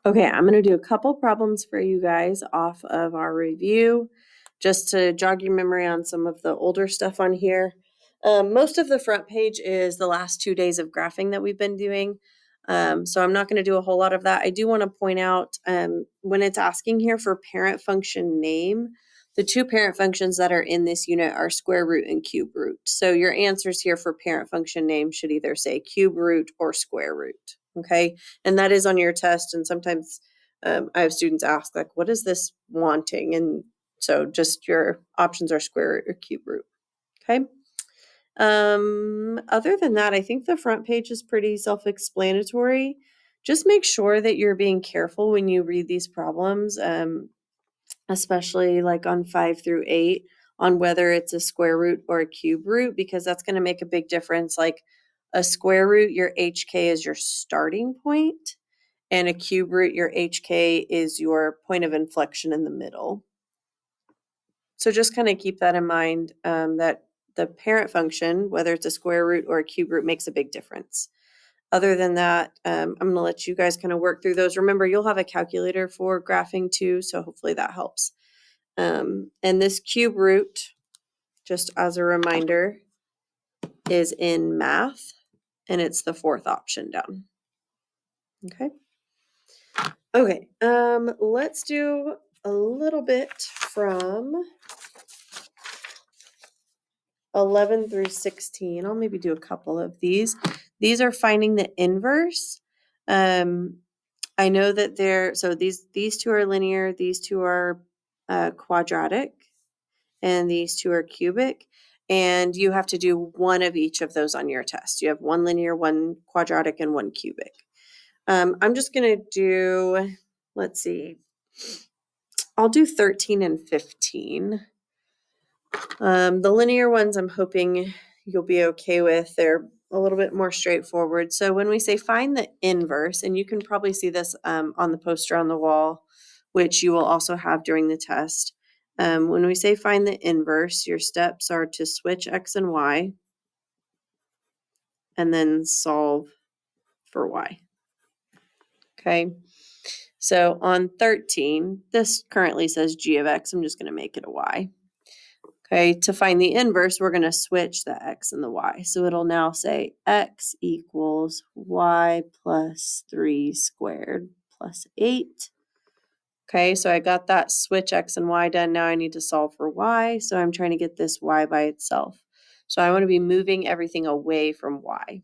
Okay, I'm going to do a couple problems for you guys off of our review, just to jog your memory on some of the older stuff on here. Most of the front page is the last 2 days of graphing that we've been doing. So I'm not going to do a whole lot of that. I do want to point out when it's asking here for parent function name, the two parent functions that are in this unit are square root and cube root. So your answers here for parent function name should either say cube root or square root. Okay, and that is on your test. And sometimes I have students ask, like, what is this wanting? And so just your options are square root or cube root. Okay. Other than that, I think the front page is pretty self-explanatory. Just make sure that you're being careful when you read these problems, especially like on 5 through 8, on whether it's a square root or a cube root, because that's going to make a big difference. Like a square root, your HK is your starting point, and a cube root, your HK is your point of inflection in the middle. So just kind of keep that in mind, that the parent function, whether it's a square root or a cube root, makes a big difference. Other than that, I'm going to let you guys kind of work through those. Remember, you'll have a calculator for graphing too, so hopefully that helps. And this cube root, just as a reminder, is in math, and it's the 4th option down. Okay. Okay, let's do a little bit from 11 through 16. I'll maybe do a couple of these. These are finding the inverse. I know that so these two are linear, these two are quadratic, and these two are cubic. And you have to do one of each of those on your test. You have one linear, one quadratic, and one cubic. I'm just going to do, let's see, I'll do 13 and 15. The linear ones I'm hoping you'll be okay with. They're a little bit more straightforward. So when we say find the inverse, and you can probably see this on the poster on the wall, which you will also have during the test. When we say find the inverse, your steps are to switch x and y, and then solve for y. Okay. So on 13, this currently says g of x. I'm just going to make it a y. Okay, to find the inverse, we're going to switch the x and the y. So it'll now say x equals y plus 3 squared plus 8. Okay, so I got that switch x and y done. Now I need to solve for y. So I'm trying to get this y by itself. So I want to be moving everything away from y.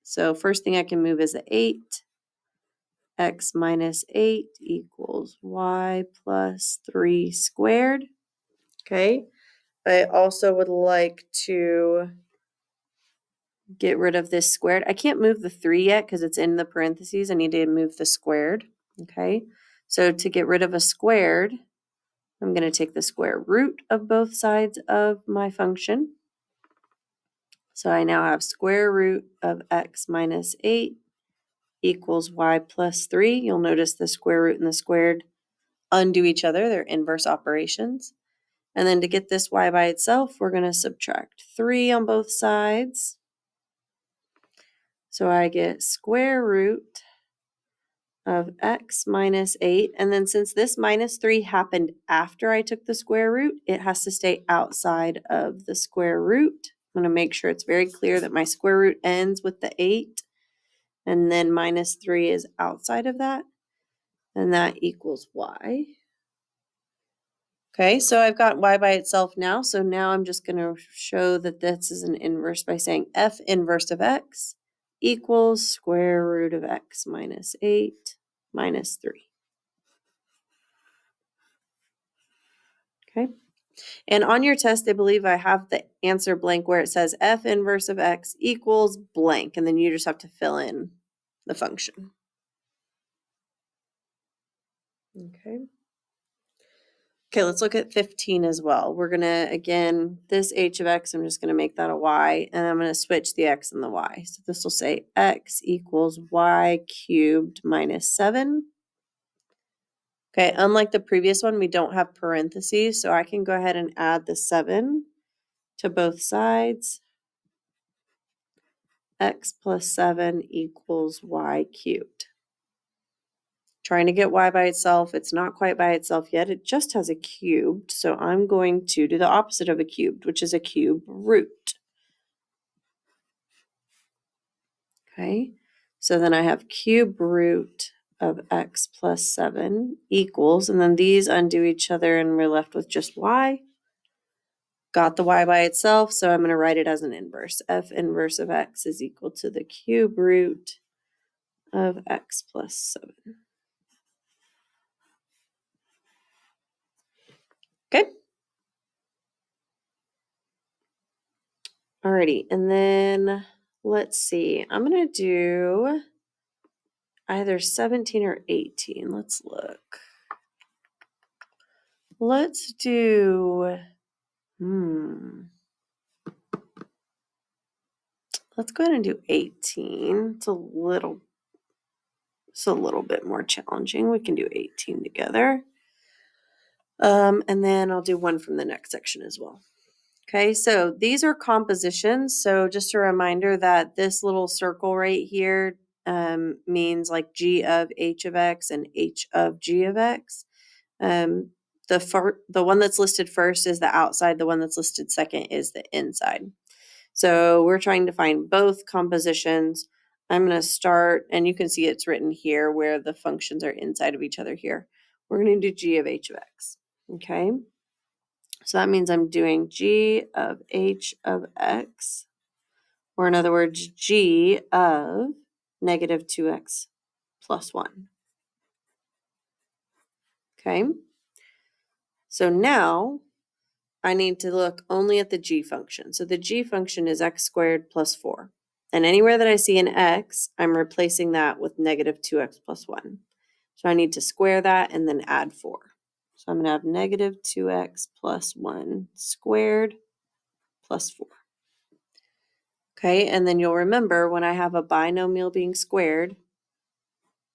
So first thing I can move is the 8. X minus 8 equals y plus 3 squared. Okay. I also would like to get rid of this squared. I can't move the 3 yet because it's in the parentheses. I need to move the squared. Okay, so to get rid of a squared, I'm going to take the square root of both sides of my function. So I now have square root of x minus 8 equals y plus 3. You'll notice the square root and the squared undo each other. They're inverse operations. And then to get this y by itself, we're going to subtract 3 on both sides. So I get square root of x minus 8. And then since this minus 3 happened after I took the square root, it has to stay outside of the square root. I'm going to make sure it's very clear that my square root ends with the 8. And then minus 3 is outside of that. And that equals y. Okay, so I've got y by itself now. So now I'm just going to show that this is an inverse by saying f inverse of x equals square root of x minus 8 minus 3. Okay, and on your test, I believe I have the answer blank where it says f inverse of x equals blank, and then you just have to fill in the function. Okay, let's look at 15 as well. We're going to, again, this h of x, I'm just going to make that a y, and I'm going to switch the x and the y. So this will say x equals y cubed minus 7. Okay, unlike the previous one, we don't have parentheses, so I can go ahead and add the 7 to both sides. X plus 7 equals y cubed. trying to get y by itself. It's not quite by itself yet. It just has a cubed. So I'm going to do the opposite of a cubed, which is a cube root. Okay, so then I have cube root of x plus 7 equals, and then these undo each other and we're left with just y. Got the y by itself, so I'm going to write it as an inverse. F inverse of x is equal to the cube root of x plus 7. Okay. Alrighty, and then let's see. I'm going to do either 17 or 18. Let's look. Let's do, let's go ahead and do 18. It's a little bit more challenging. We can do 18 together. And then I'll do one from the next section as well. Okay, so these are compositions. So just a reminder that this little circle right here means like g of h of x and h of g of x. The one that's listed first is the outside. The one that's listed second is the inside. So we're trying to find both compositions. I'm going to start, and you can see it's written here where the functions are inside of each other here. We're going to do g of h of x. Okay. So that means I'm doing g of h of x, or in other words, g of negative 2x plus 1. Okay. So now I need to look only at the g function. So the g function is x squared plus 4. And anywhere that I see an x, I'm replacing that with negative 2x plus 1. So I need to square that and then add 4. So I'm going to have negative 2x plus 1 squared plus 4. Okay, and then you'll remember when I have a binomial being squared,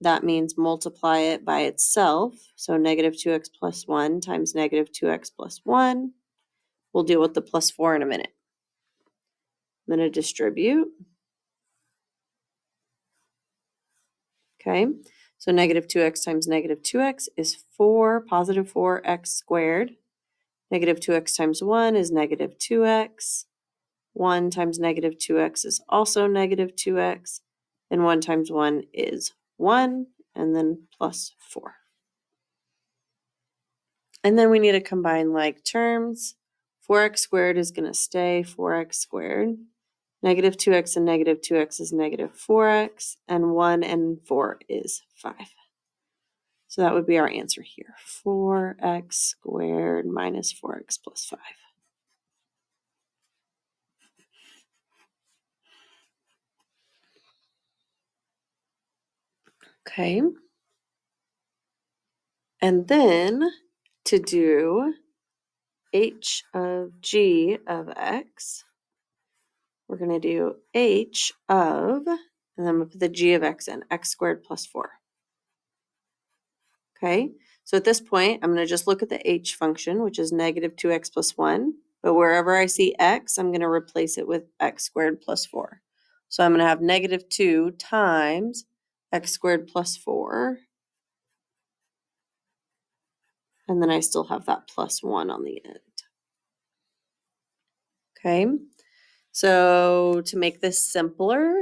that means multiply it by itself. So negative 2x plus 1 times negative 2x plus 1. We'll deal with the plus 4 in a minute. I'm going to distribute. Okay, so negative 2x times negative 2x is 4, positive 4x squared. Negative 2x times 1 is negative 2x. 1 times negative 2x is also negative 2x. And 1 times 1 is 1, and then plus 4. And then we need to combine like terms. 4x squared is going to stay 4x squared. Negative 2x and negative 2x is negative 4x, and 1 and 4 is 5. So that would be our answer here. 4x squared minus 4x plus 5. Okay. And then to do h of g of x, we're going to do h of, and then I'm going to put the g of x in, x squared plus 4. Okay, so at this point, I'm going to just look at the h function, which is negative 2x plus 1. But wherever I see x, I'm going to replace it with x squared plus 4. So I'm going to have negative 2 times x squared plus 4. And then I still have that plus 1 on the end. Okay, so to make this simpler,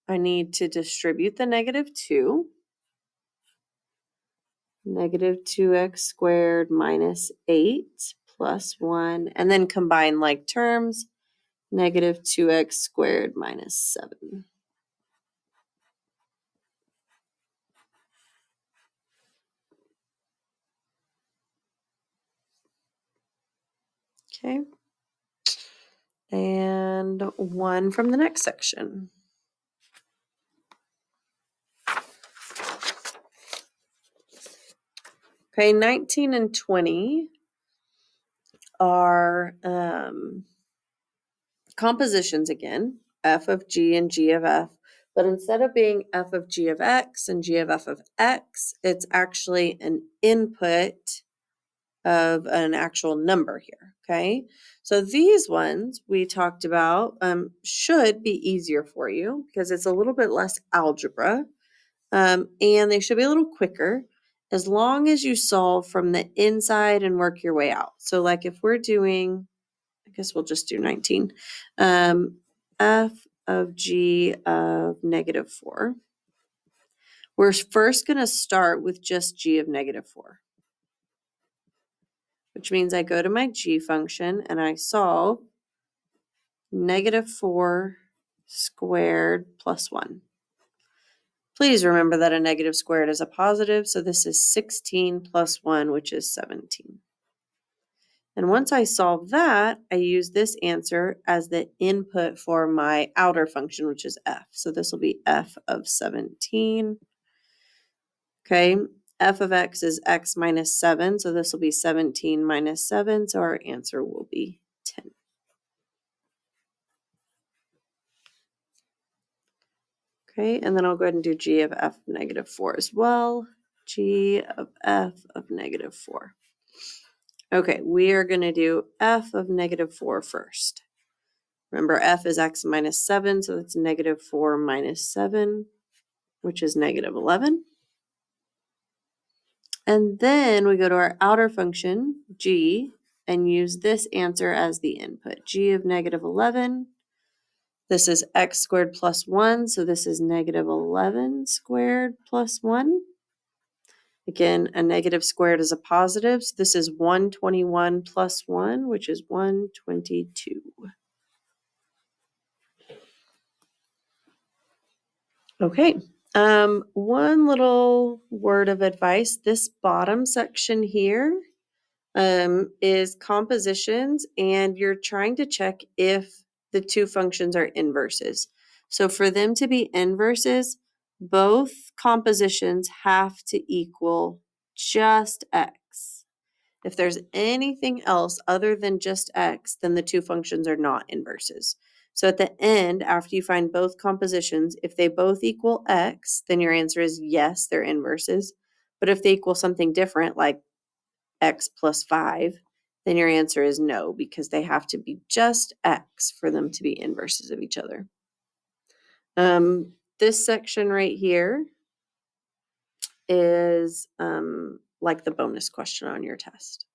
I need to distribute the negative 2. Negative 2x squared minus 8 plus 1. And then combine like terms. Negative 2x squared minus 7. Okay. And 1 from the next section. Okay, 19 and 20 are compositions again, f of g and g of f. But instead of being f of g of x and g of f of x, it's actually an input of an actual number here, okay? So these ones we talked about should be easier for you because it's a little bit less algebra, and they should be a little quicker. as long as you solve from the inside and work your way out. So like if we're doing, I guess we'll just do 19, f of g of -4. We're first going to start with just g of -4, which means I go to my g function and I solve -4 squared plus 1. Please remember that a negative squared is a positive, so this is 16 plus 1, which is 17. And once I solve that, I use this answer as the input for my outer function, which is f. So this will be f of 17. Okay, f of x is x minus 7, so this will be 17 minus 7, so our answer will be 10. Okay, and then I'll go ahead and do g of f of -4 as well. G of f of -4. Okay, we are going to do f of -4 first. Remember, f is x minus 7, so that's -4 minus 7, which is -11. And then we go to our outer function, g, and use this answer as the input. G of -11. This is x squared plus 1, so this is -11 squared plus 1. Again, a negative squared is a positive, so this is 121 plus 1, which is 122. Okay, one little word of advice. This bottom section here is compositions, and you're trying to check if the two functions are inverses. So for them to be inverses, both compositions have to equal just x. If there's anything else other than just x, then the two functions are not inverses. So at the end, after you find both compositions, if they both equal x, then your answer is yes, they're inverses. But if they equal something different, like x plus 5, then your answer is no, because they have to be just x for them to be inverses of each other. This section right here is like the bonus question on your test.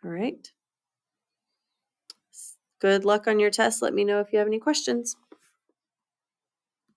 All right. Good luck on your test. Let me know if you have any questions.